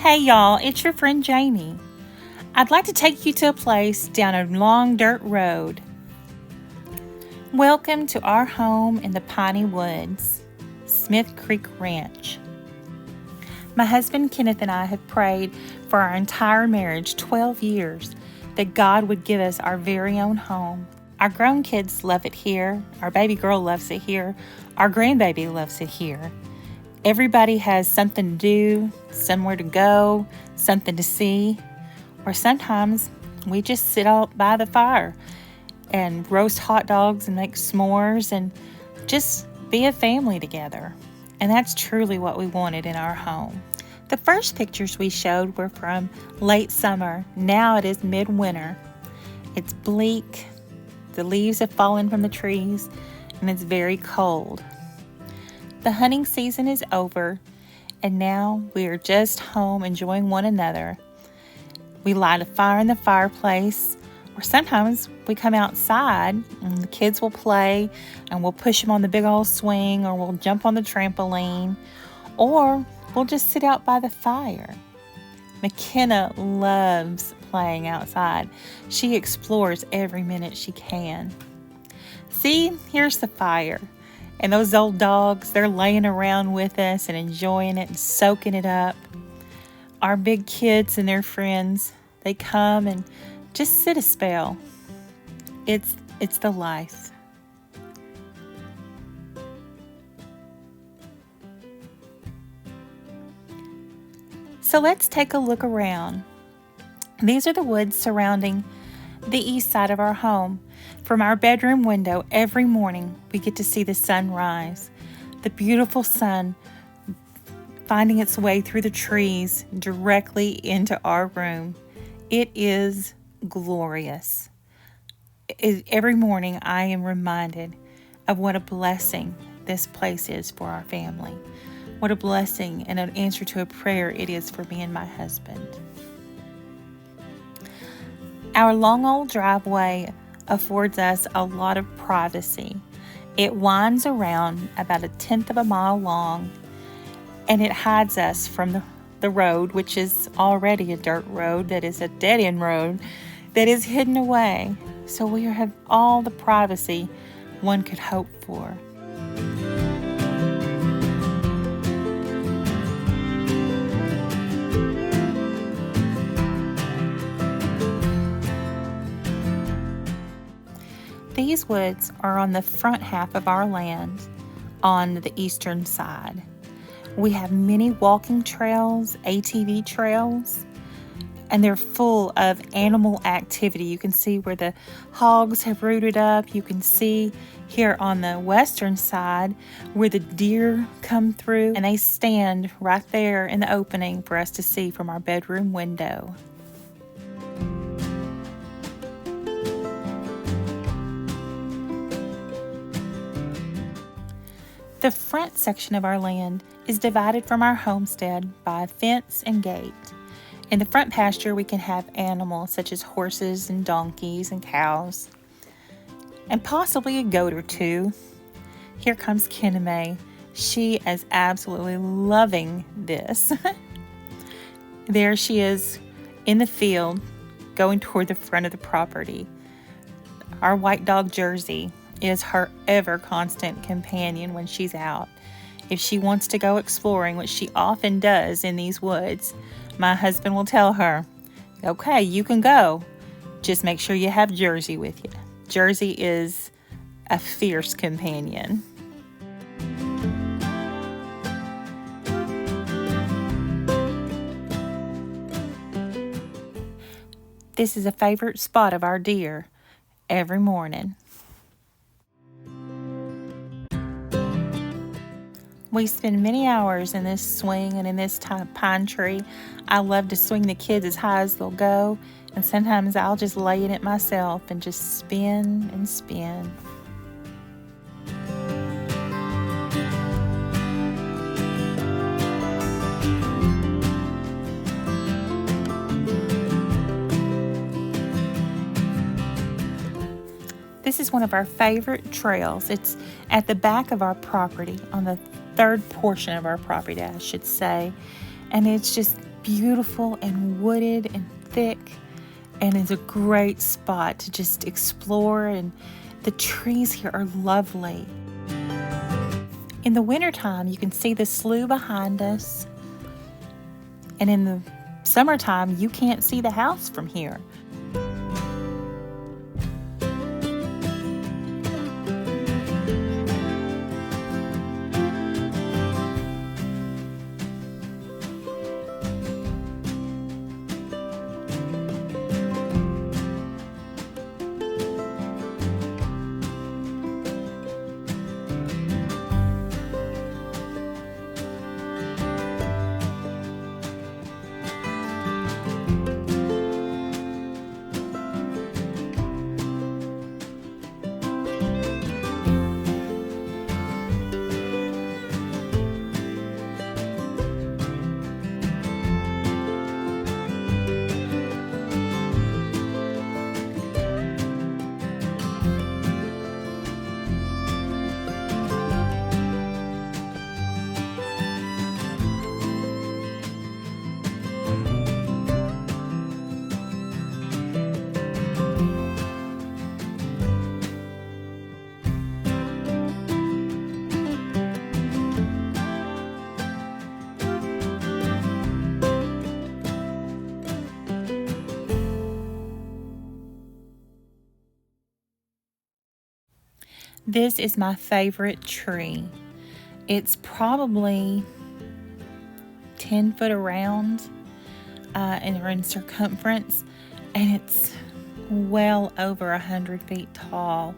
Hey y'all, it's your friend Jamie. I'd like to take you to a place down a long dirt road. Welcome to our home in the Piney Woods, Smith Creek Ranch. My husband Kenneth and I have prayed for our entire marriage, 12 years, that God would give us our very own home. Our grown kids love it here, our baby girl loves it here, our grandbaby loves it here. Everybody has something to do, somewhere to go, something to see, or sometimes we just sit out by the fire and roast hot dogs and make s'mores and just be a family together. And that's truly what we wanted in our home. The first pictures we showed were from late summer. Now it is midwinter. It's bleak, the leaves have fallen from the trees, and it's very cold. The hunting season is over, and now we are just home enjoying one another. We light a fire in the fireplace, or sometimes we come outside and the kids will play and we'll push them on the big old swing, or we'll jump on the trampoline, or we'll just sit out by the fire. McKenna loves playing outside. She explores every minute she can. See, here's the fire. And those old dogs, they're laying around with us and enjoying it and soaking it up. Our big kids and their friends, they come and just sit a spell. It's the life. So let's take a look around. These are the woods surrounding the east side of our home. From our bedroom window, every morning we get to see the sun rise. The beautiful sun finding its way through the trees directly into our room. It is glorious. Every morning I am reminded of what a blessing this place is for our family. What a blessing and an answer to a prayer it is for me and my husband. Our long old driveway affords us a lot of privacy. It winds around about 1/10 of a mile long, and it hides us from the road, which is already a dirt road, that is a dead-end road, that is hidden away. So we have all the privacy one could hope for. These woods are on the front half of our land on the eastern side. We have many walking trails, ATV trails, and they're full of animal activity. You can see where the hogs have rooted up. You can see here on the western side where the deer come through, and they stand right there in the opening for us to see from our bedroom window. The front section of our land is divided from our homestead by a fence and gate. In the front pasture, we can have animals such as horses and donkeys and cows, and possibly a goat or two. Here comes Keneme. She is absolutely loving this. There she is in the field, going toward the front of the property. Our white dog Jersey is her ever constant companion when she's out. If she wants to go exploring, which she often does in these woods, my husband will tell her, okay, you can go. Just make sure you have Jersey with you. Jersey is a fierce companion. This is a favorite spot of our deer every morning. We spend many hours in this swing and in this pine tree. I love to swing the kids as high as they'll go, and sometimes I'll just lay in it myself and just spin and spin. This is one of our favorite trails. It's at the back of our property, on the third portion of our property, I should say. And it's just beautiful and wooded and thick, and is a great spot to just explore, and the trees here are lovely. In the wintertime, you can see the slough behind us, and in the summertime, you can't see the house from here. This is my favorite tree. It's probably 10 foot around and in circumference, and it's well over 100 feet tall.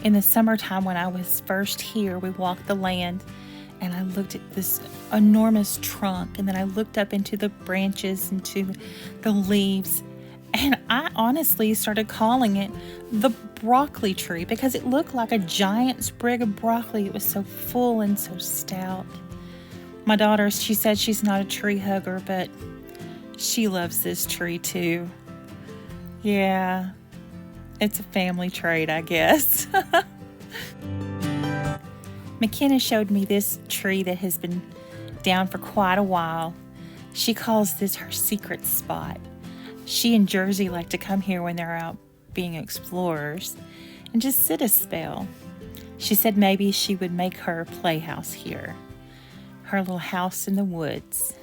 In the summertime, when I was first here, we walked the land, and I looked at this enormous trunk, and then I looked up into the branches, into the leaves, and I honestly started calling it the broccoli tree because it looked like a giant sprig of broccoli. It was so full and so stout. My daughter, she said she's not a tree hugger, but she loves this tree too. Yeah, it's a family trait, I guess. McKenna showed me this tree that has been down for quite a while. She calls this her secret spot. She and Jersey like to come here when they're out being explorers and just sit a spell. She said maybe she would make her playhouse here, her little house in the woods.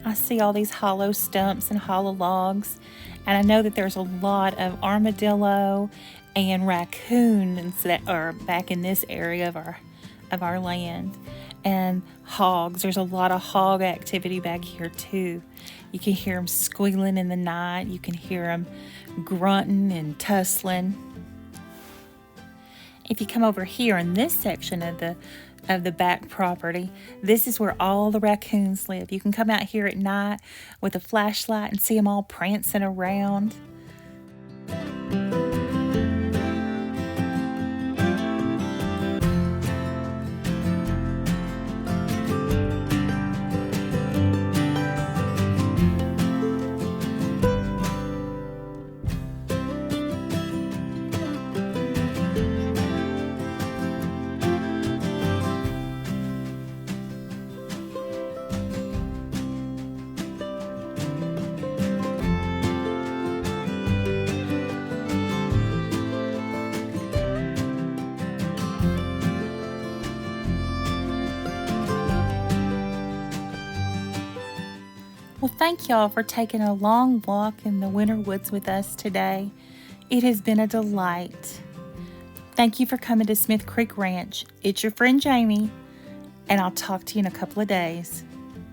I see all these hollow stumps and hollow logs, and I know that there's a lot of armadillo and raccoons that are back in this area of our land, and hogs. There's a lot of hog activity back here too. You can hear them squealing in the night. You can hear them grunting and tussling. If you come over here in this section of the back property, this is where all the raccoons live. You can come out here at night with a flashlight and see them all prancing around. Well, thank y'all for taking a long walk in the winter woods with us today. It has been a delight. Thank you for coming to Smith Creek Ranch. It's your friend Jamie, and I'll talk to you in a couple of days.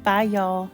Bye, y'all.